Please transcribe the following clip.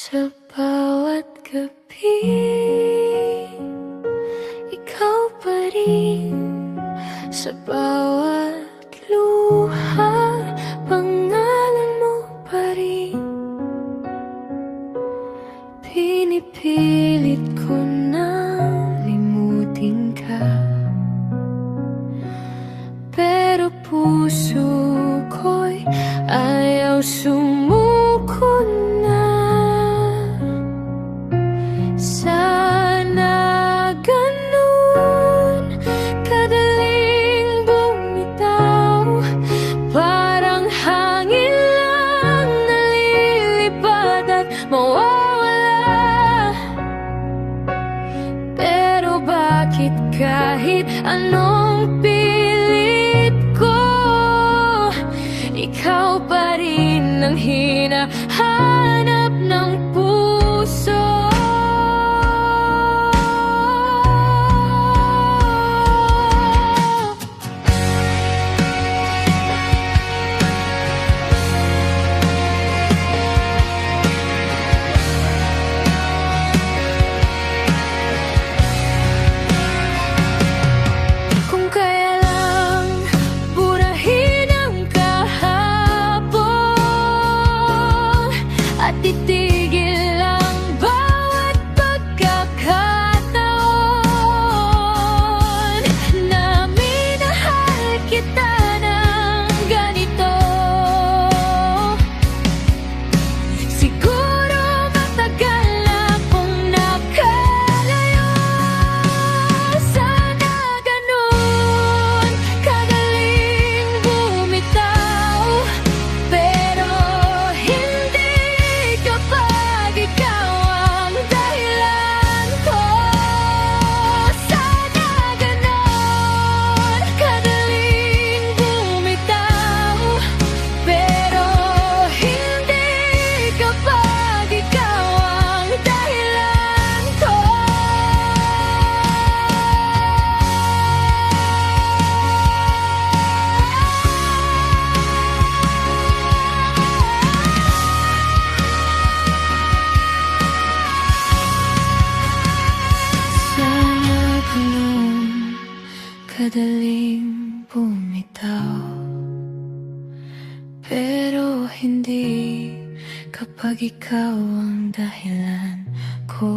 Sa bawat gabi, ikaw pa rin. Sa bawat luha, pangalan mo pa rin. Pinipilit ko na limutin ka, pero puso ko'y ayaw sumuko na. Sana ganun kadaling bumitaw, parang hangin lang na lilipad at mawawala. Pero bakit kahit anong pilit ko, ikaw pa rin ang hinahanap ng puso? Kung kaya lang burahin ang kahapon at titigil ang bawat pagkakataon na minahal kita ng ganito. Siguro matagal na akong nakalayo. Sana ganun kagaling bumitaw, pero hindi kapag ikaw ang dahilan ko. Sana ganun kagaling bumitaw, pero hindi kapag ikaw ang dahilan ko. Sana ganun kadaling bumitaw, pero hindi kapag ikaw ang dahilan ko.